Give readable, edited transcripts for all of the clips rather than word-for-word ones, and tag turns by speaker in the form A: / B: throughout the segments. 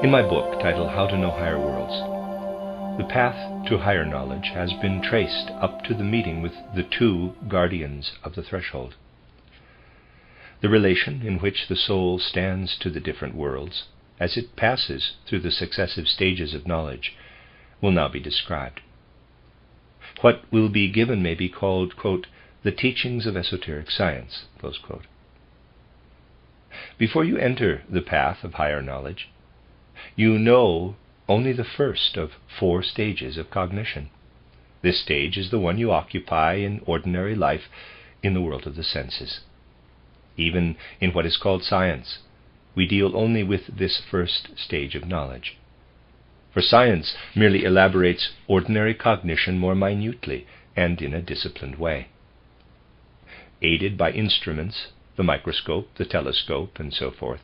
A: In my book titled How to Know Higher Worlds, the path to higher knowledge has been traced up to the meeting with the two guardians of the threshold. The relation in which the soul stands to the different worlds as it passes through the successive stages of knowledge will now be described. What will be given may be called, quote, the teachings of esoteric science, close quote. Before you enter the path of higher knowledge, you know only the first of 4 stages of cognition. This stage is the one you occupy in ordinary life in the world of the senses. Even in what is called science, we deal only with this first stage of knowledge. For science merely elaborates ordinary cognition more minutely and in a disciplined way. Aided by instruments, the microscope, the telescope, and so forth,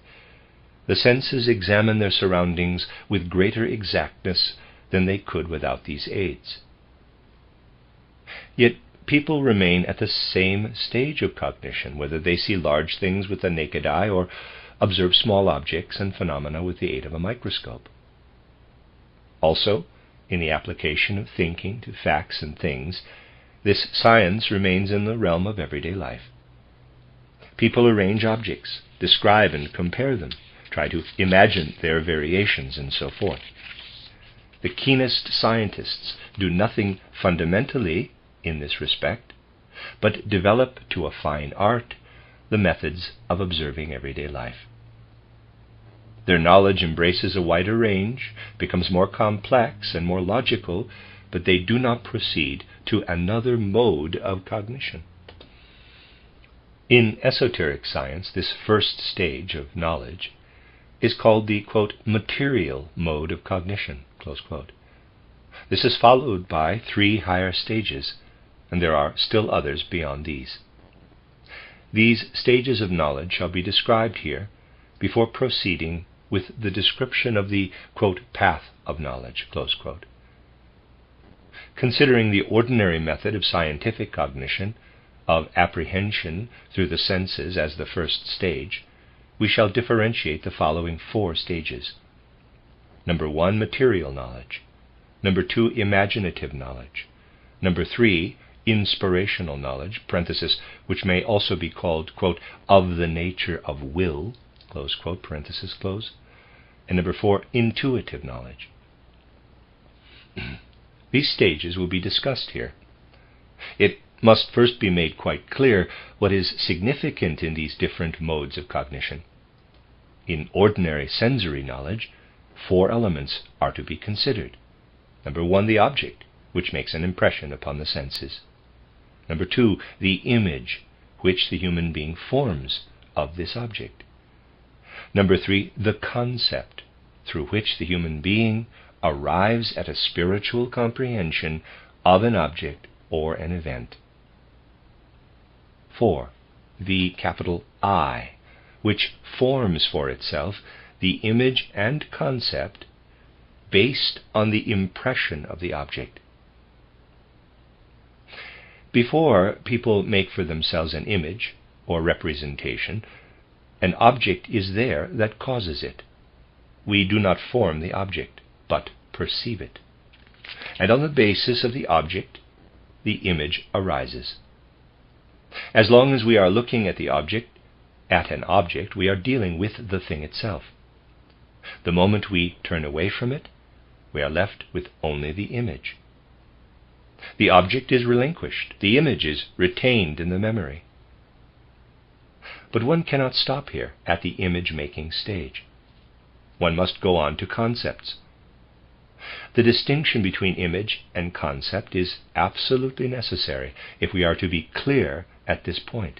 A: the senses examine their surroundings with greater exactness than they could without these aids. Yet people remain at the same stage of cognition, whether they see large things with the naked eye or observe small objects and phenomena with the aid of a microscope. Also, in the application of thinking to facts and things, this science remains in the realm of everyday life. People arrange objects, describe and compare them, try to imagine their variations, and so forth. The keenest scientists do nothing fundamentally in this respect, but develop to a fine art the methods of observing everyday life. Their knowledge embraces a wider range, becomes more complex and more logical, but they do not proceed to another mode of cognition. In esoteric science, this first stage of knowledge is called the, quote, material mode of cognition, close quote. This is followed by 3 higher stages, and there are still others beyond these. These stages of knowledge shall be described here before proceeding with the description of the, quote, path of knowledge, close quote. Considering the ordinary method of scientific cognition, of apprehension through the senses as the first stage, we shall differentiate the following 4 stages. Number 1, material knowledge. Number 2, imaginative knowledge. Number 3, inspirational knowledge, parenthesis, which may also be called, quote, of the nature of will, close quote, parenthesis close. And number 4, intuitive knowledge. These stages will be discussed here. It must first be made quite clear what is significant in these different modes of cognition. In ordinary sensory knowledge, 4 elements are to be considered. Number 1, the object, which makes an impression upon the senses. Number 2, the image, which the human being forms of this object. Number 3, the concept, through which the human being arrives at a spiritual comprehension of an object or an event. 4, the capital I, which forms for itself the image and concept based on the impression of the object. Before people make for themselves an image or representation, an object is there that causes it. We do not form the object, but perceive it. And on the basis of the object, the image arises. As long as we are looking at an object, we are dealing with the thing itself. The moment we turn away from it, we are left with only the image. The object is relinquished, the image is retained in the memory. But one cannot stop here at the image-making stage. One must go on to concepts. The distinction between image and concept is absolutely necessary if we are to be clear at this point.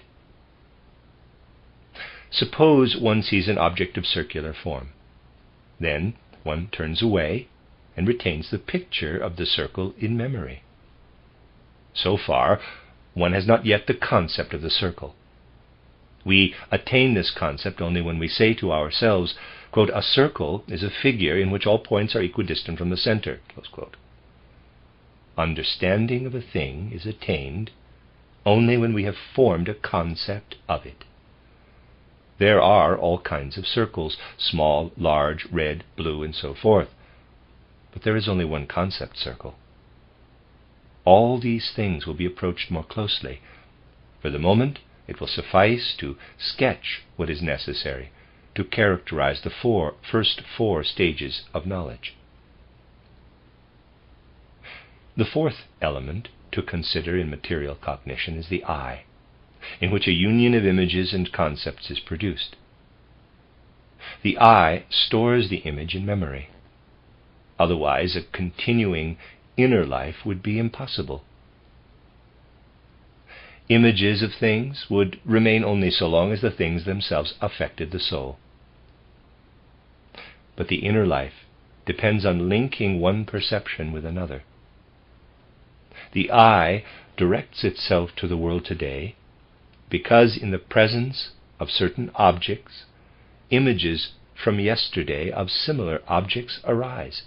A: Suppose one sees an object of circular form. Then one turns away and retains the picture of the circle in memory. So far, one has not yet the concept of the circle. We attain this concept only when we say to ourselves, quote, a circle is a figure in which all points are equidistant from the center, close quote. Understanding of a thing is attained only when we have formed a concept of it. There are all kinds of circles, small, large, red, blue, and so forth. But there is only one concept circle. All these things will be approached more closely. For the moment, it will suffice to sketch what is necessary to characterize the first four stages of knowledge. The fourth element to consider in material cognition is the I, in which a union of images and concepts is produced. The I stores the image in memory. Otherwise, a continuing inner life would be impossible. Images of things would remain only so long as the things themselves affected the soul. But the inner life depends on linking one perception with another. The I directs itself to the world today because in the presence of certain objects, images from yesterday of similar objects arise.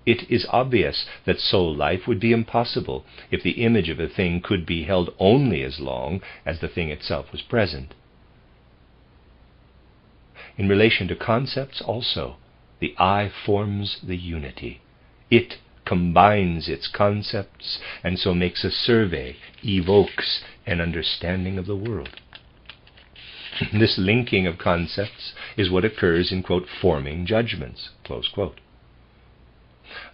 A: It is obvious that soul life would be impossible if the image of a thing could be held only as long as the thing itself was present. In relation to concepts also, the I forms the unity. It combines its concepts and so makes a survey, evokes an understanding of the world. This linking of concepts is what occurs in, quote, forming judgments, close quote.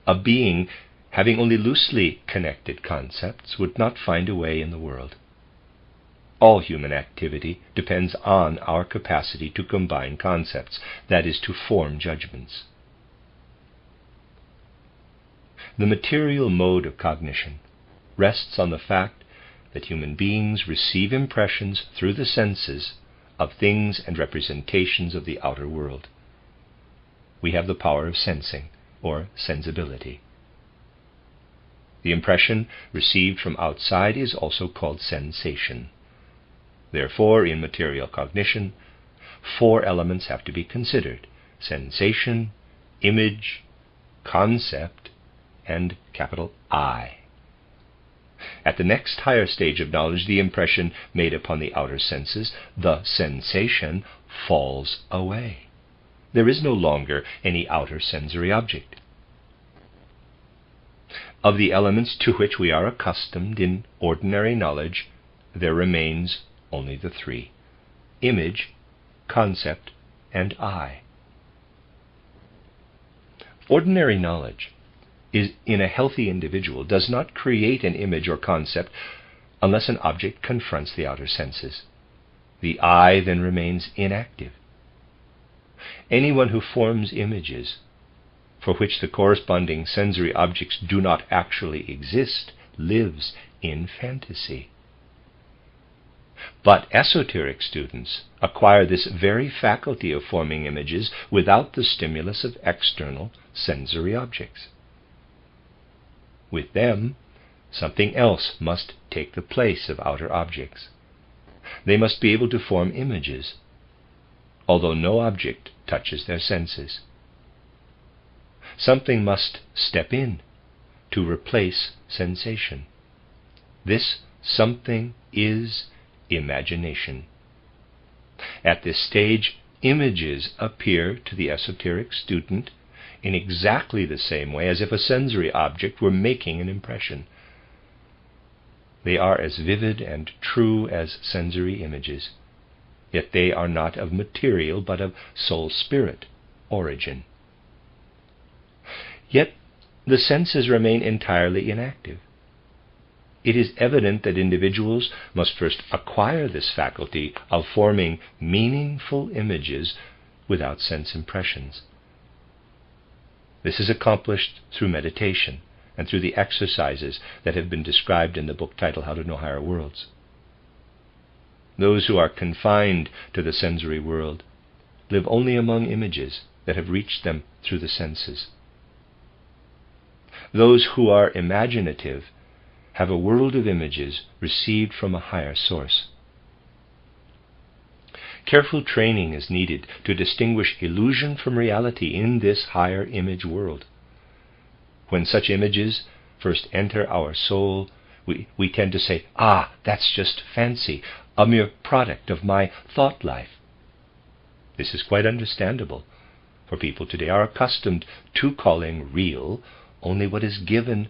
A: A being having only loosely connected concepts would not find a way in the world. All human activity depends on our capacity to combine concepts, that is, to form judgments. The material mode of cognition rests on the fact that human beings receive impressions through the senses of things and representations of the outer world. We have the power of sensing, or sensibility. The impression received from outside is also called sensation. Therefore, in material cognition, four elements have to be considered: sensation, image, concept, and capital I. At the next higher stage of knowledge, the impression made upon the outer senses, the sensation, falls away. There is no longer any outer sensory object. Of the elements to which we are accustomed in ordinary knowledge, there remains only the three: image, concept, and I. Ordinary knowledge in a healthy individual does not create an image or concept unless an object confronts the outer senses. The I then remains inactive. Anyone who forms images for which the corresponding sensory objects do not actually exist lives in fantasy. But esoteric students acquire this very faculty of forming images without the stimulus of external sensory objects. With them, something else must take the place of outer objects. They must be able to form images, although no object touches their senses. Something must step in to replace sensation. This something is imagination. At this stage, images appear to the esoteric student in exactly the same way as if a sensory object were making an impression. They are as vivid and true as sensory images, yet they are not of material but of soul-spirit origin. Yet the senses remain entirely inactive. It is evident that individuals must first acquire this faculty of forming meaningful images without sense impressions. This is accomplished through meditation and through the exercises that have been described in the book titled How to Know Higher Worlds. Those who are confined to the sensory world live only among images that have reached them through the senses. Those who are imaginative have a world of images received from a higher source. Careful training is needed to distinguish illusion from reality in this higher image world. When such images first enter our soul, we tend to say, that's just fancy. a mere product of my thought life. This is quite understandable, for people today are accustomed to calling real only what is given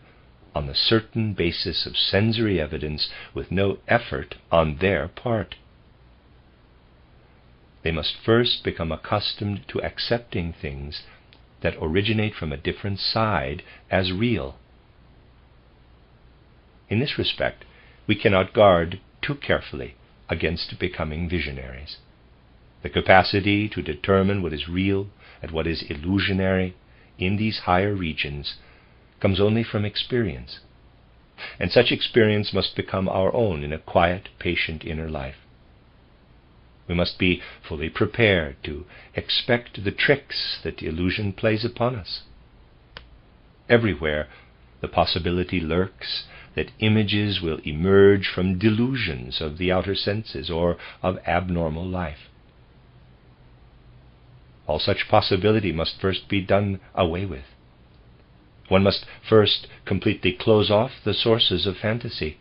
A: on the certain basis of sensory evidence with no effort on their part. They must first become accustomed to accepting things that originate from a different side as real. In this respect, we cannot guard too carefully against becoming visionaries. The capacity to determine what is real and what is illusionary in these higher regions comes only from experience, and such experience must become our own in a quiet, patient inner life. We must be fully prepared to expect the tricks that illusion plays upon us. Everywhere the possibility lurks that images will emerge from delusions of the outer senses or of abnormal life. All such possibility must first be done away with. One must first completely close off the sources of fantasy.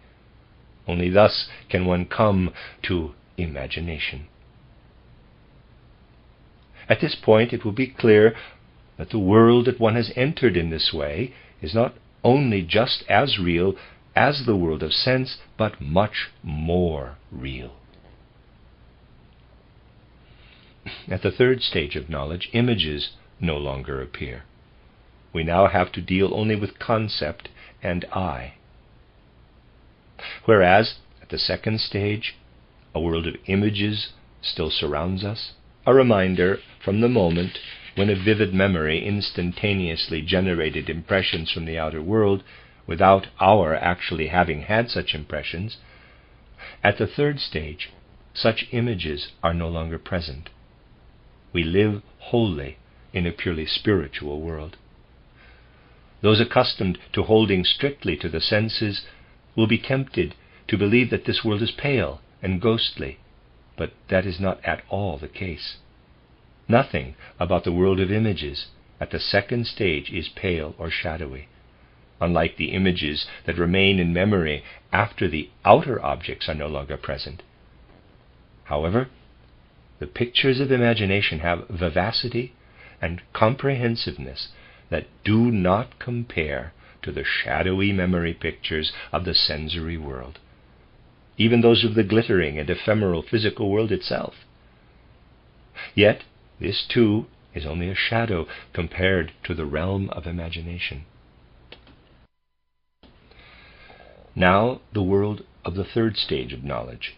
A: Only thus can one come to imagination. At this point, it will be clear that the world that one has entered in this way is not only just as real as the world of sense, but much more real. At the third stage of knowledge, images no longer appear. We now have to deal only with concept and I. Whereas, at the second stage, a world of images still surrounds us, a reminder from the moment when a vivid memory instantaneously generated impressions from the outer world without our actually having had such impressions. At the third stage, such images are no longer present. We live wholly in a purely spiritual world. Those accustomed to holding strictly to the senses will be tempted to believe that this world is pale and ghostly, but that is not at all the case. Nothing about the world of images at the second stage is pale or shadowy, unlike the images that remain in memory after the outer objects are no longer present. However, the pictures of imagination have vivacity and comprehensiveness that do not compare to the shadowy memory pictures of the sensory world, even those of the glittering and ephemeral physical world itself. Yet, this too is only a shadow compared to the realm of imagination. Now, the world of the third stage of knowledge.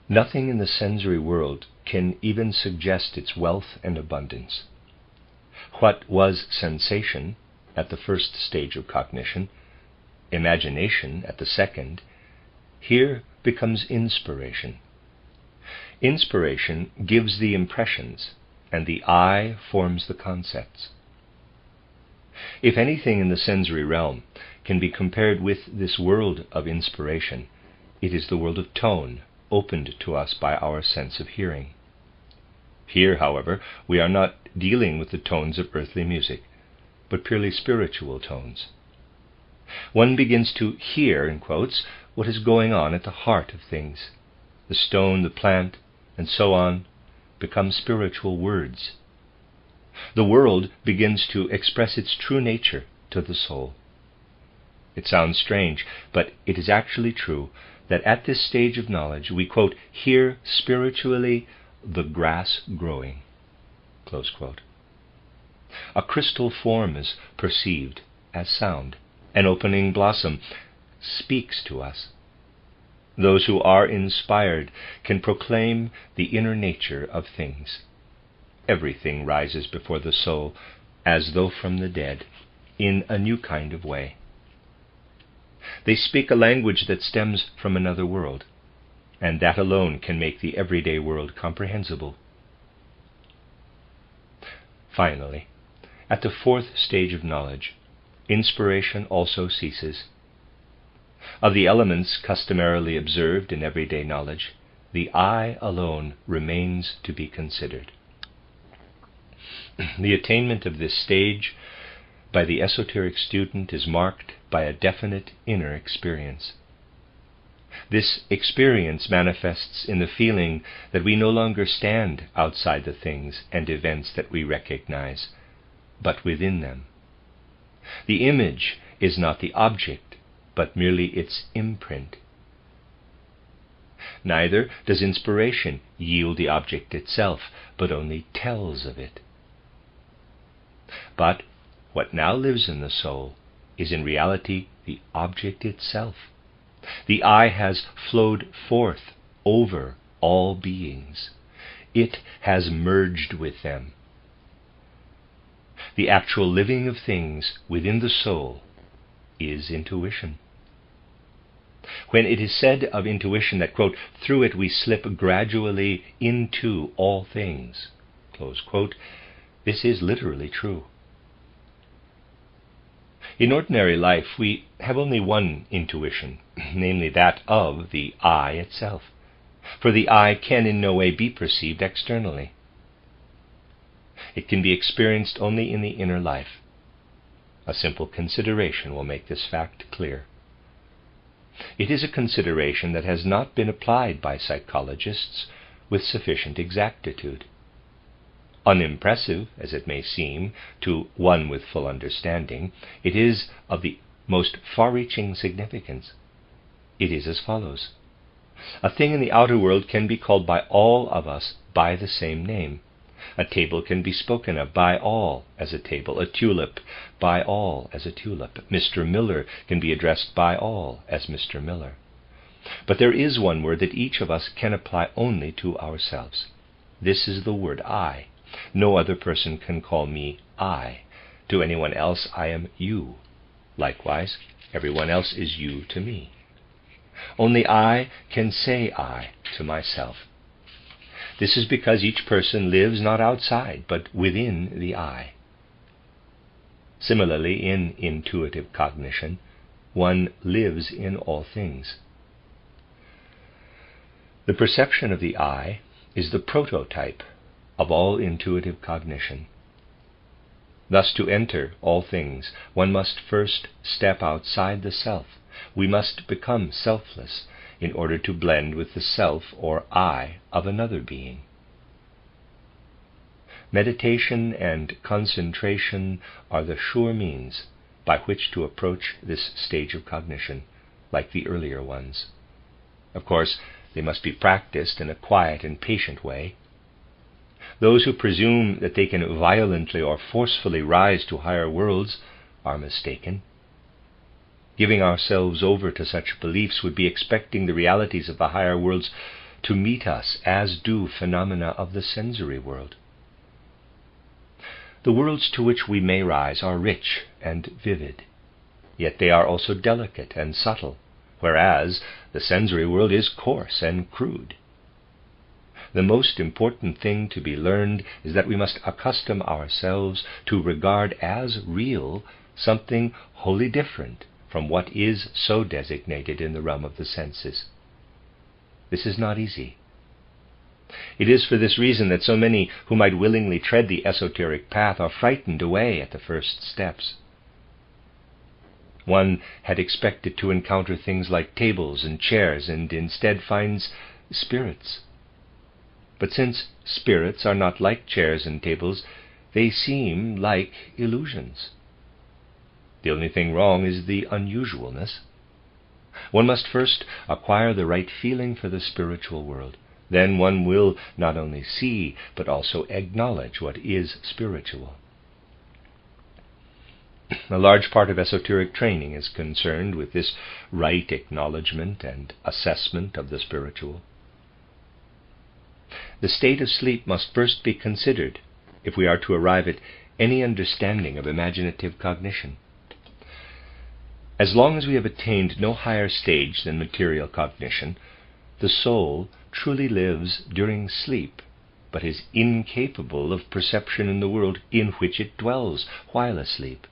A: Nothing in the sensory world can even suggest its wealth and abundance. What was sensation at the first stage of cognition, imagination at the second, here becomes inspiration. Inspiration gives the impressions, and the I forms the concepts. If anything in the sensory realm can be compared with this world of inspiration, it is the world of tone, opened to us by our sense of hearing. Here, however, we are not dealing with the tones of earthly music, but purely spiritual tones. One begins to hear, in quotes, what is going on at the heart of things. The stone, the plant, and so on become spiritual words. The world begins to express its true nature to the soul. It sounds strange, but it is actually true that at this stage of knowledge we, quote, hear spiritually the grass growing, close quote. A crystal form is perceived as sound. An opening blossom speaks to us. Those who are inspired can proclaim the inner nature of things. Everything rises before the soul, as though from the dead, in a new kind of way. They speak a language that stems from another world, and that alone can make the everyday world comprehensible. Finally, at the fourth stage of knowledge, inspiration also ceases. Of the elements customarily observed in everyday knowledge, the I alone remains to be considered. The attainment of this stage by the esoteric student is marked by a definite inner experience. This experience manifests in the feeling that we no longer stand outside the things and events that we recognize, but within them. The image is not the object, but merely its imprint. Neither does inspiration yield the object itself, but only tells of it. But what now lives in the soul is in reality the object itself. The I has flowed forth over all beings. It has merged with them. The actual living of things within the soul is intuition. When it is said of intuition that, quote, through it we slip gradually into all things, close quote, this is literally true. In ordinary life, we have only one intuition, namely that of the I itself, for the I can in no way be perceived externally. It can be experienced only in the inner life. A simple consideration will make this fact clear. It is a consideration that has not been applied by psychologists with sufficient exactitude. Unimpressive as it may seem to one with full understanding, it is of the most far-reaching significance. It is as follows. A thing in the outer world can be called by all of us by the same name. A table can be spoken of by all as a table, a tulip by all as a tulip. Mr. Miller can be addressed by all as Mr. Miller. But there is one word that each of us can apply only to ourselves. This is the word I. No other person can call me I. To anyone else I am you. Likewise, everyone else is you to me. Only I can say I to myself. This is because each person lives not outside, but within the I. Similarly, in intuitive cognition, one lives in all things. The perception of the I is the prototype of all intuitive cognition. Thus, to enter all things, one must first step outside the self. We must become selfless in order to blend with the self or I of another being. Meditation and concentration are the sure means by which to approach this stage of cognition, like the earlier ones. Of course, they must be practiced in a quiet and patient way. Those who presume that they can violently or forcefully rise to higher worlds are mistaken. Giving ourselves over to such beliefs would be expecting the realities of the higher worlds to meet us as do phenomena of the sensory world. The worlds to which we may rise are rich and vivid, yet they are also delicate and subtle, whereas the sensory world is coarse and crude. The most important thing to be learned is that we must accustom ourselves to regard as real something wholly different from what is so designated in the realm of the senses. This is not easy. It is for this reason that so many who might willingly tread the esoteric path are frightened away at the first steps. One had expected to encounter things like tables and chairs, and instead finds spirits. But since spirits are not like chairs and tables, they seem like illusions. The only thing wrong is the unusualness. One must first acquire the right feeling for the spiritual world. Then one will not only see, but also acknowledge what is spiritual. A large part of esoteric training is concerned with this right acknowledgement and assessment of the spiritual. The state of sleep must first be considered if we are to arrive at any understanding of imaginative cognition. As long as we have attained no higher stage than material cognition, the soul truly lives during sleep, but is incapable of perception in the world in which it dwells while asleep.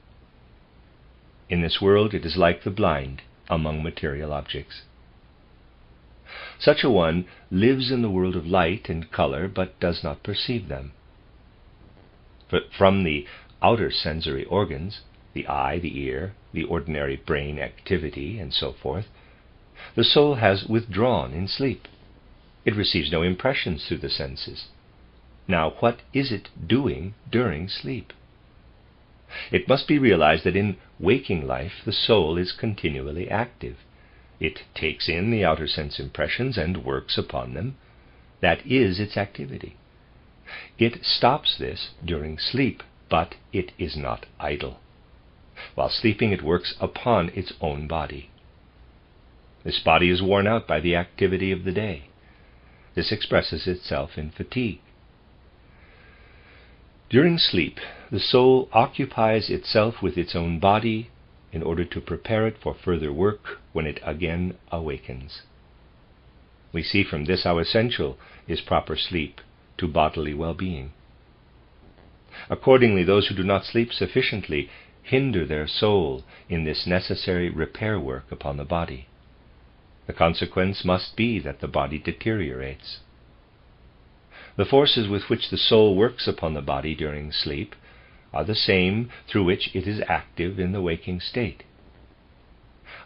A: In this world it is like the blind among material objects. Such a one lives in the world of light and color, but does not perceive them. From the outer sensory organs, the eye, the ear, the ordinary brain activity, and so forth, The soul has withdrawn in sleep. It receives no impressions through the senses. Now, what is it doing during sleep? It must be realized that in waking life the soul is continually active. It takes in the outer sense impressions and works upon them. That is its activity. It stops this during sleep, but it is not idle. While sleeping, it works upon its own body. This body is worn out by the activity of the day. This expresses itself in fatigue. During sleep, the soul occupies itself with its own body in order to prepare it for further work when it again awakens. We see from this how essential is proper sleep to bodily well-being. Accordingly, those who do not sleep sufficiently hinder their soul in this necessary repair work upon the body. The consequence must be that the body deteriorates. The forces with which the soul works upon the body during sleep are the same through which it is active in the waking state.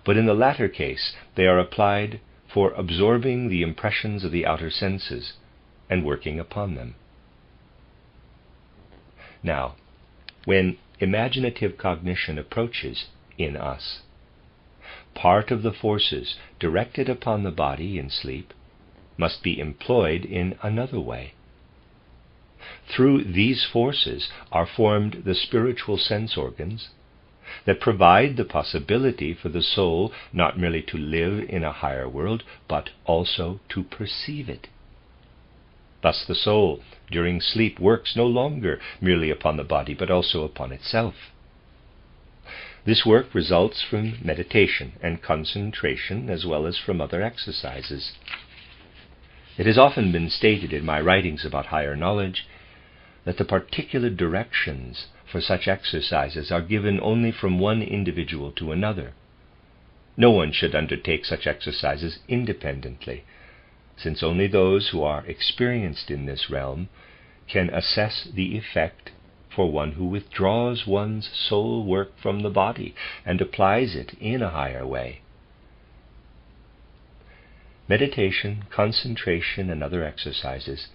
A: But in the latter case, they are applied for absorbing the impressions of the outer senses and working upon them. Now, when imaginative cognition approaches in us, part of the forces directed upon the body in sleep must be employed in another way. Through these forces are formed the spiritual sense organs that provide the possibility for the soul not merely to live in a higher world, but also to perceive it. Thus the soul, during sleep, works no longer merely upon the body, but also upon itself. This work results from meditation and concentration, as well as from other exercises. It has often been stated in my writings about higher knowledge that the particular directions for such exercises are given only from one individual to another. No one should undertake such exercises independently, since only those who are experienced in this realm can assess the effect for one who withdraws one's soul work from the body and applies it in a higher way. Meditation, concentration, and other exercises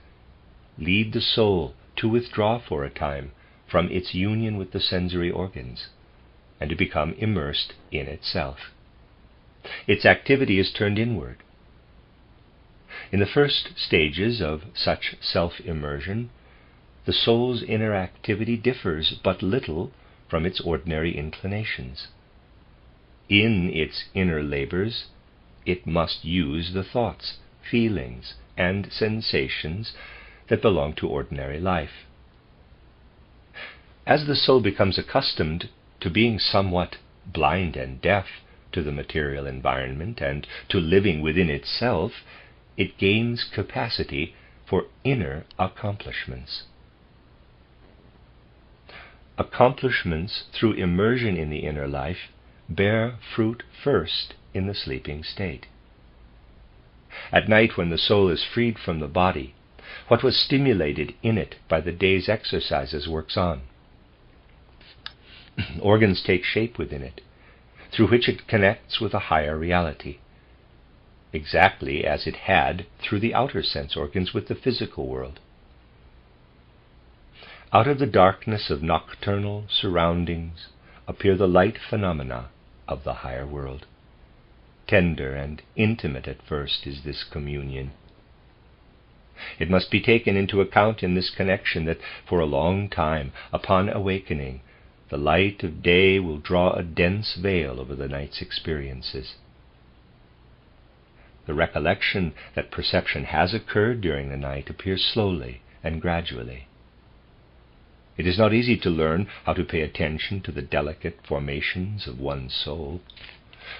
A: lead the soul to withdraw for a time from its union with the sensory organs and to become immersed in itself. Its activity is turned inward. In the first stages of such self-immersion, the soul's inner activity differs but little from its ordinary inclinations. In its inner labors, it must use the thoughts, feelings, and sensations that belong to ordinary life. As the soul becomes accustomed to being somewhat blind and deaf to the material environment and to living within itself, it gains capacity for inner accomplishments. Accomplishments through immersion in the inner life bear fruit first in the sleeping state. At night, when the soul is freed from the body, what was stimulated in it by the day's exercises works on. Organs take shape within it, through which it connects with a higher reality, exactly as it had through the outer sense organs with the physical world. Out of the darkness of nocturnal surroundings appear the light phenomena of the higher world. Tender and intimate at first is this communion. It must be taken into account in this connection that for a long time, upon awakening, the light of day will draw a dense veil over the night's experiences. The recollection that perception has occurred during the night appears slowly and gradually. It is not easy to learn how to pay attention to the delicate formations of one's soul,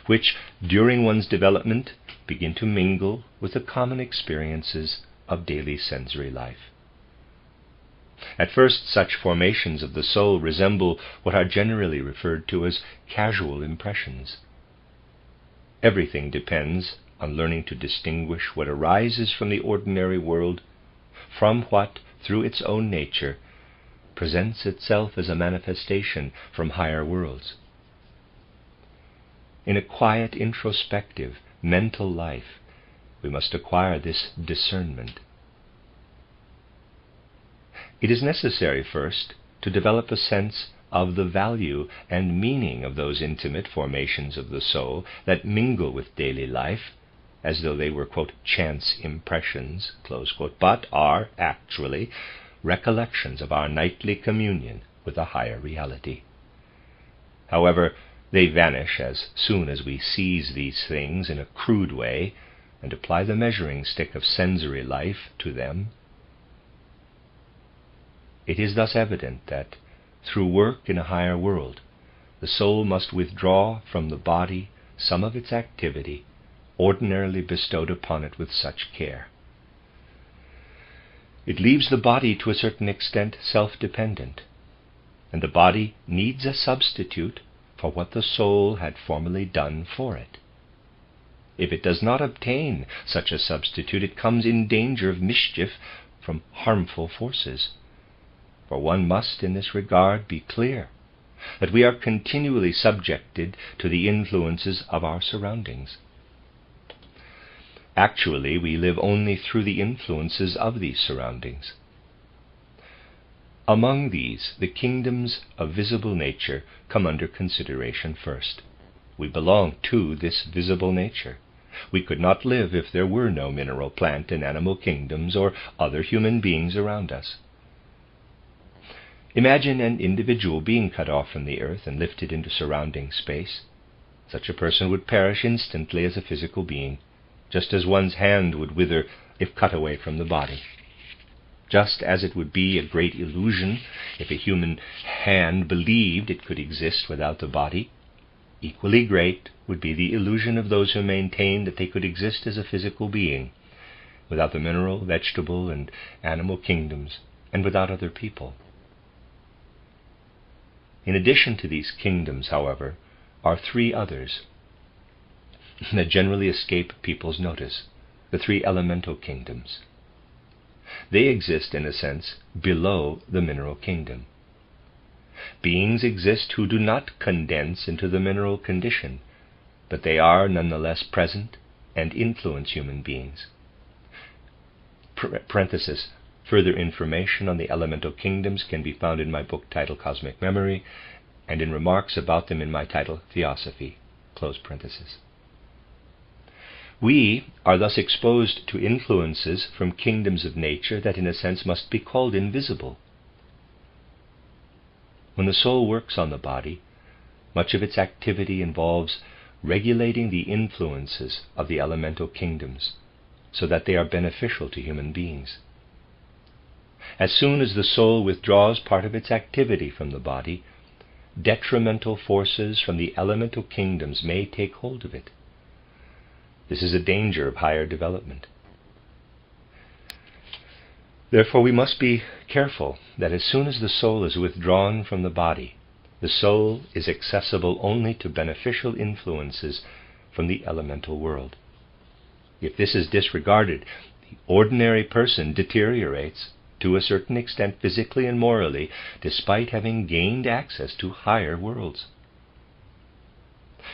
A: which, during one's development, begin to mingle with the common experiences of daily sensory life. At first, such formations of the soul resemble what are generally referred to as casual impressions. Everything depends on learning to distinguish what arises from the ordinary world from what, through its own nature, presents itself as a manifestation from higher worlds. In a quiet, introspective, mental life, we must acquire this discernment. It is necessary first to develop a sense of the value and meaning of those intimate formations of the soul that mingle with daily life, as though they were, quote, chance impressions, close quote, but are actually recollections of our nightly communion with a higher reality. However, they vanish as soon as we seize these things in a crude way and apply the measuring stick of sensory life to them. It is thus evident that, through work in a higher world, the soul must withdraw from the body some of its activity ordinarily bestowed upon it with such care. It leaves the body to a certain extent self-dependent, and the body needs a substitute for what the soul had formerly done for it. If it does not obtain such a substitute, it comes in danger of mischief from harmful forces. For one must, in this regard, be clear that we are continually subjected to the influences of our surroundings. Actually, we live only through the influences of these surroundings. Among these, the kingdoms of visible nature come under consideration first. We belong to this visible nature. We could not live if there were no mineral, plant, and animal kingdoms or other human beings around us. Imagine an individual being cut off from the earth and lifted into surrounding space. Such a person would perish instantly as a physical being, just as one's hand would wither if cut away from the body. Just as it would be a great illusion if a human hand believed it could exist without the body, equally great would be the illusion of those who maintain that they could exist as a physical being, without the mineral, vegetable, and animal kingdoms, and without other people. In addition to these kingdoms, however, are three others that generally escape people's notice, the three elemental kingdoms. They exist, in a sense, below the mineral kingdom. Beings exist who do not condense into the mineral condition, but they are nonetheless present and influence human beings. Parenthesis. Further information on the elemental kingdoms can be found in my book titled Cosmic Memory, and in remarks about them in my title Theosophy. Close parenthesis. We are thus exposed to influences from kingdoms of nature that in a sense must be called invisible. When the soul works on the body, much of its activity involves regulating the influences of the elemental kingdoms so that they are beneficial to human beings. As soon as the soul withdraws part of its activity from the body, detrimental forces from the elemental kingdoms may take hold of it. This is a danger of higher development. Therefore, we must be careful that as soon as the soul is withdrawn from the body, the soul is accessible only to beneficial influences from the elemental world. If this is disregarded, the ordinary person deteriorates to a certain extent physically and morally, despite having gained access to higher worlds.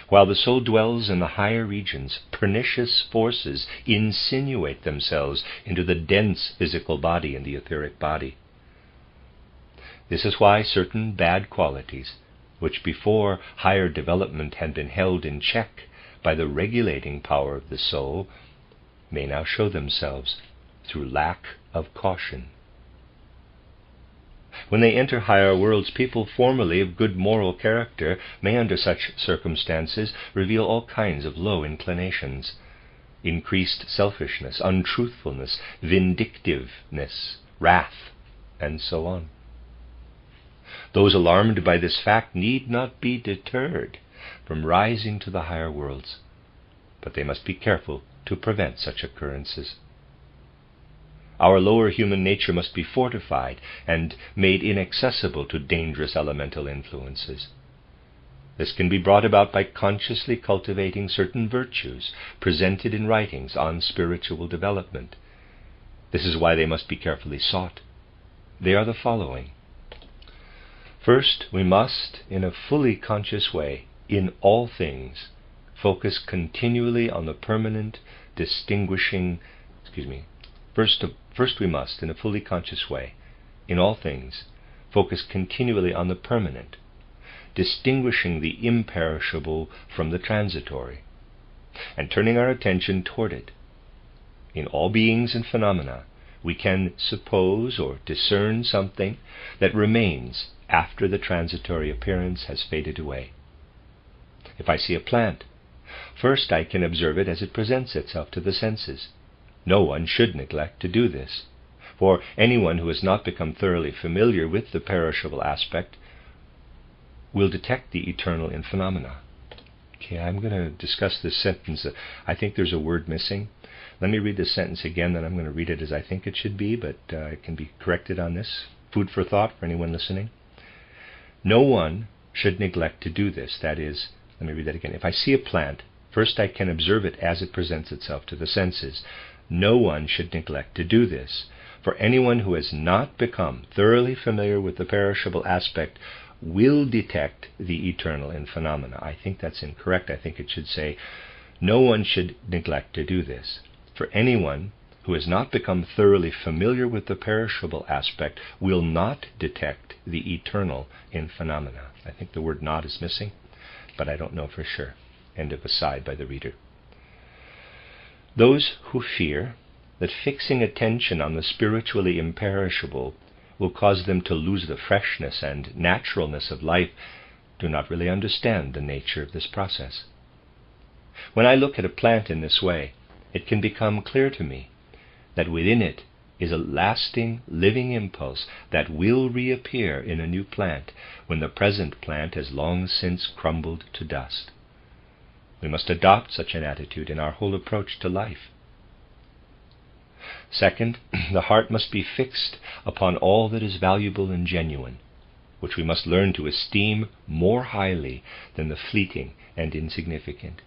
A: While the soul dwells in the higher regions, pernicious forces insinuate themselves into the dense physical body and the etheric body. This is why certain bad qualities, which before higher development had been held in check by the regulating power of the soul, may now show themselves through lack of caution. When they enter higher worlds, people formerly of good moral character may under such circumstances reveal all kinds of low inclinations, increased selfishness, untruthfulness, vindictiveness, wrath, and so on. Those alarmed by this fact need not be deterred from rising to the higher worlds, but they must be careful to prevent such occurrences. Our lower human nature must be fortified and made inaccessible to dangerous elemental influences. This can be brought about by consciously cultivating certain virtues presented in writings on spiritual development. This is why they must be carefully sought. They are the following. First, we must, in a fully conscious way, in all things, focus continually on the permanent, distinguishing, first we must, in a fully conscious way, in all things, focus continually on the permanent, distinguishing the imperishable from the transitory, and turning our attention toward it. In all beings and phenomena, we can suppose or discern something that remains after the transitory appearance has faded away. If I see a plant, first I can observe it as it presents itself to the senses. No one should neglect to do this, for anyone who has not become thoroughly familiar with the perishable aspect will detect the eternal in phenomena. Okay, I'm going to discuss this sentence. I think there's a word missing. Let me read this sentence again, then I'm going to read it as I think it should be, but it can be corrected on this. Food for thought for anyone listening. No one should neglect to do this. That is, let me read that again. If I see a plant, first I can observe it as it presents itself to the senses. No one should neglect to do this, for anyone who has not become thoroughly familiar with the perishable aspect will detect the eternal in phenomena. I think that's incorrect. I think it should say, no one should neglect to do this, for anyone who has not become thoroughly familiar with the perishable aspect will not detect the eternal in phenomena. I think the word not is missing, but I don't know for sure. End of aside by the reader. Those who fear that fixing attention on the spiritually imperishable will cause them to lose the freshness and naturalness of life do not really understand the nature of this process. When I look at a plant in this way, it can become clear to me that within it is a lasting, living impulse that will reappear in a new plant when the present plant has long since crumbled to dust. We must adopt such an attitude in our whole approach to life. Second, the heart must be fixed upon all that is valuable and genuine, which we must learn to esteem more highly than the fleeting and insignificant.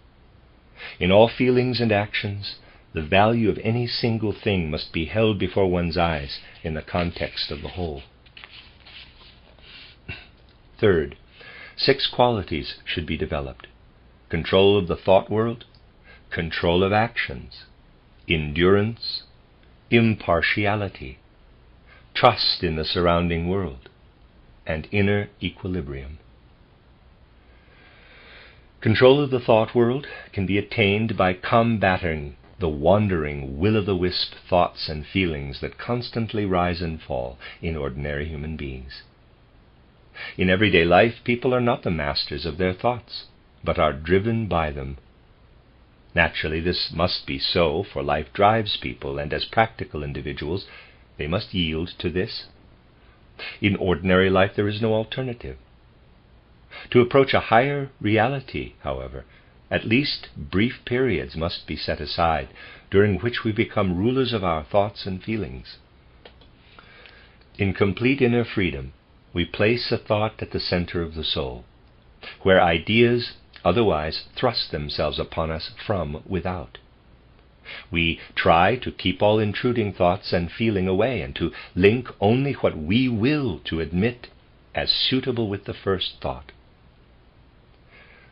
A: In all feelings and actions, the value of any single thing must be held before one's eyes in the context of the whole. Third, 6 qualities should be developed: control of the thought world, control of actions, endurance, impartiality, trust in the surrounding world, and inner equilibrium. Control of the thought world can be attained by combating the wandering, will-o'-the-wisp thoughts and feelings that constantly rise and fall in ordinary human beings. In everyday life, people are not the masters of their thoughts, but are driven by them. Naturally, this must be so, for life drives people, and as practical individuals, they must yield to this. In ordinary life, there is no alternative. To approach a higher reality, however, at least brief periods must be set aside, during which we become rulers of our thoughts and feelings. In complete inner freedom, we place a thought at the center of the soul, where ideas otherwise thrust themselves upon us from without. We try to keep all intruding thoughts and feeling away, and to link only what we will to admit as suitable with the first thought.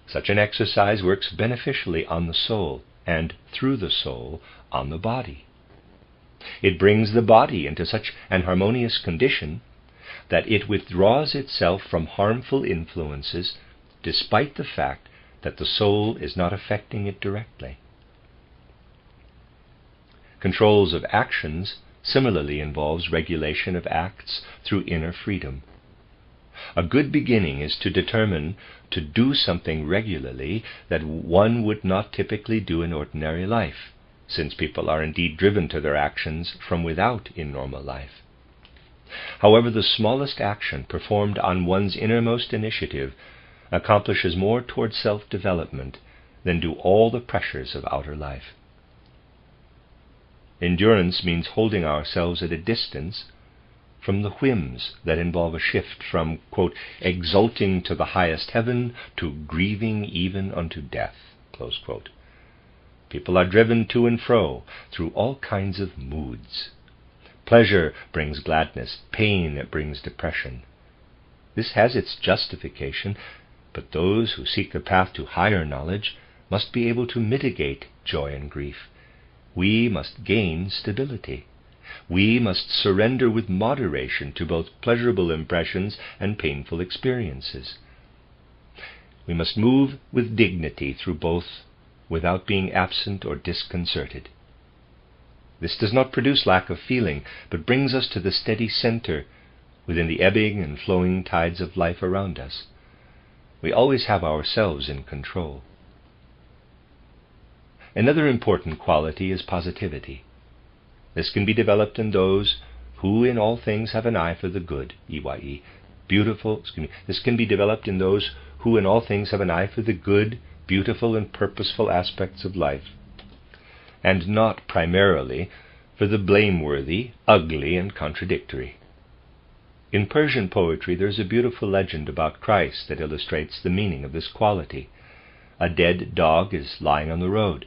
A: Such an exercise works beneficially on the soul, and through the soul on the body. It brings the body into such an harmonious condition that it withdraws itself from harmful influences, despite the fact that the soul is not affecting it directly. Controls of actions similarly involves regulation of acts through inner freedom. A good beginning is to determine to do something regularly that one would not typically do in ordinary life, since people are indeed driven to their actions from without in normal life. However, the smallest action performed on one's innermost initiative accomplishes more toward self-development than do all the pressures of outer life. Endurance means holding ourselves at a distance from the whims that involve a shift from, quote, exulting to the highest heaven to grieving even unto death, close quote. People are driven to and fro through all kinds of moods. Pleasure brings gladness, pain brings depression. This has its justification, but those who seek the path to higher knowledge must be able to mitigate joy and grief. We must gain stability. We must surrender with moderation to both pleasurable impressions and painful experiences. We must move with dignity through both without being absent or disconcerted. This does not produce lack of feeling, but brings us to the steady center within the ebbing and flowing tides of life around us. We always have ourselves in control. Another important quality is positivity. This can be developed in those who in all things have an eye for the good, This can be developed in those who in all things have an eye for the good, beautiful, and purposeful aspects of life, and not primarily for the blameworthy, ugly, and contradictory. In Persian poetry there is a beautiful legend about Christ that illustrates the meaning of this quality. A dead dog is lying on the road.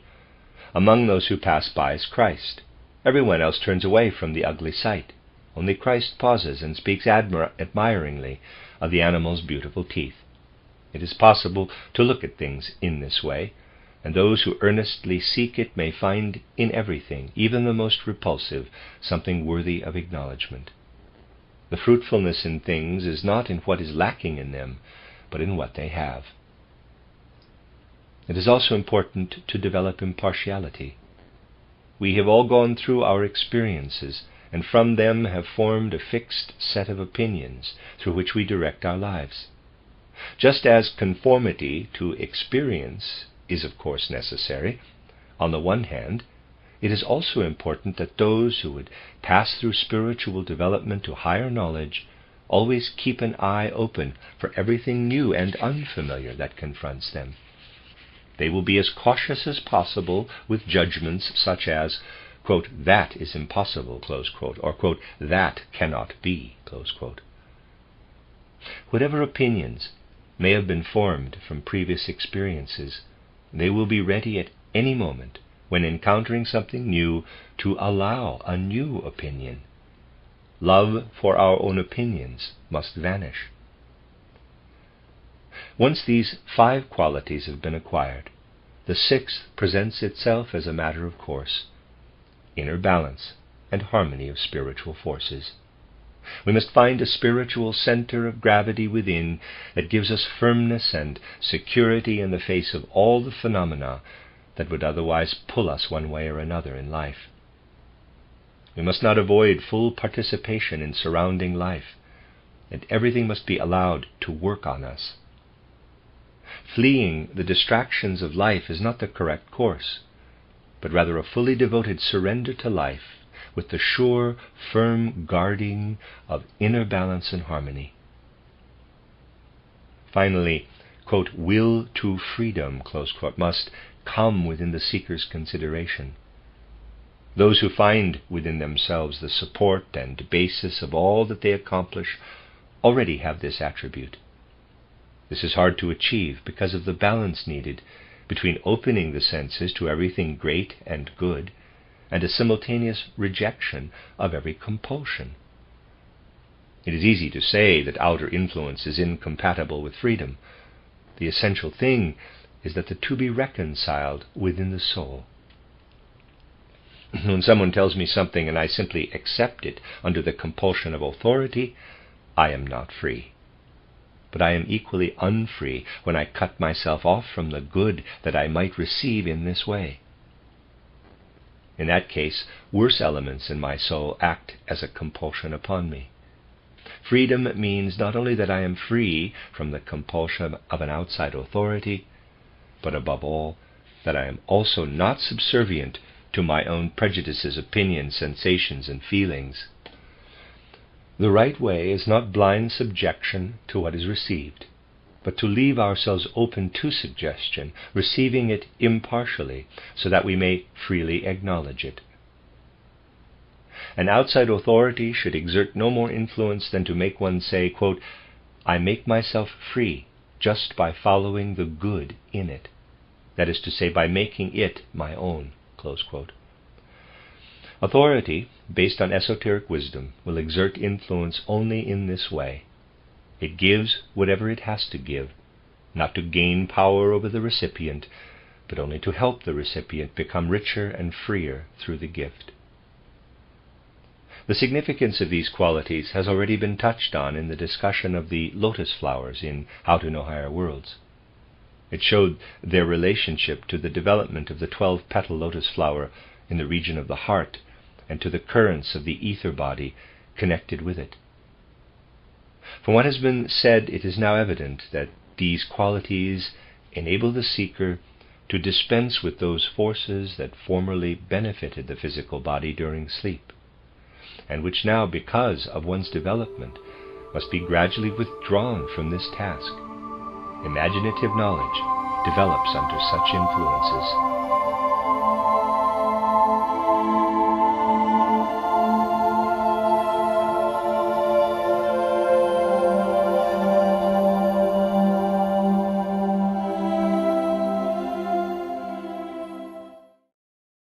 A: Among those who pass by is Christ. Everyone else turns away from the ugly sight. Only Christ pauses and speaks admiringly of the animal's beautiful teeth. It is possible to look at things in this way, and those who earnestly seek it may find in everything, even the most repulsive, something worthy of acknowledgement. The fruitfulness in things is not in what is lacking in them, but in what they have. It is also important to develop impartiality. We have all gone through our experiences, and from them have formed a fixed set of opinions through which we direct our lives. Just as conformity to experience is of course necessary, on the one hand, it is also important that those who would pass through spiritual development to higher knowledge always keep an eye open for everything new and unfamiliar that confronts them. They will be as cautious as possible with judgments such as, quote, "that is impossible," close quote, or, quote, "that cannot be," close quote. Whatever opinions may have been formed from previous experiences, they will be ready at any moment, when encountering something new, to allow a new opinion. Love for our own opinions must vanish. Once these 5 qualities have been acquired, the 6th presents itself as a matter of course: inner balance and harmony of spiritual forces. We must find a spiritual center of gravity within that gives us firmness and security in the face of all the phenomena that would otherwise pull us one way or another in life. We must not avoid full participation in surrounding life, and everything must be allowed to work on us. Fleeing the distractions of life is not the correct course, but rather a fully devoted surrender to life with the sure, firm guarding of inner balance and harmony. Finally, quote, "will to freedom," close quote, must come within the seeker's consideration. Those who find within themselves the support and basis of all that they accomplish already have this attribute. This is hard to achieve because of the balance needed between opening the senses to everything great and good and a simultaneous rejection of every compulsion. It is easy to say that outer influence is incompatible with freedom. The essential thing is that the two be reconciled within the soul. When someone tells me something and I simply accept it under the compulsion of authority, I am not free. But I am equally unfree when I cut myself off from the good that I might receive in this way. In that case, worse elements in my soul act as a compulsion upon me. Freedom means not only that I am free from the compulsion of an outside authority, but above all, that I am also not subservient to my own prejudices, opinions, sensations, and feelings. The right way is not blind subjection to what is received, but to leave ourselves open to suggestion, receiving it impartially, so that we may freely acknowledge it. An outside authority should exert no more influence than to make one say, quote, "I make myself free just by following the good in it," that is to say, by making it my own, close quote. Authority, based on esoteric wisdom, will exert influence only in this way. It gives whatever it has to give, not to gain power over the recipient, but only to help the recipient become richer and freer through the gift. The significance of these qualities has already been touched on in the discussion of the lotus flowers in How to Know Higher Worlds. It showed their relationship to the development of the 12-petal lotus flower in the region of the heart and to the currents of the ether body connected with it. From what has been said, it is now evident that these qualities enable the seeker to dispense with those forces that formerly benefited the physical body during sleep, and which now, because of one's development, must be gradually withdrawn from this task. Imaginative knowledge develops under such influences.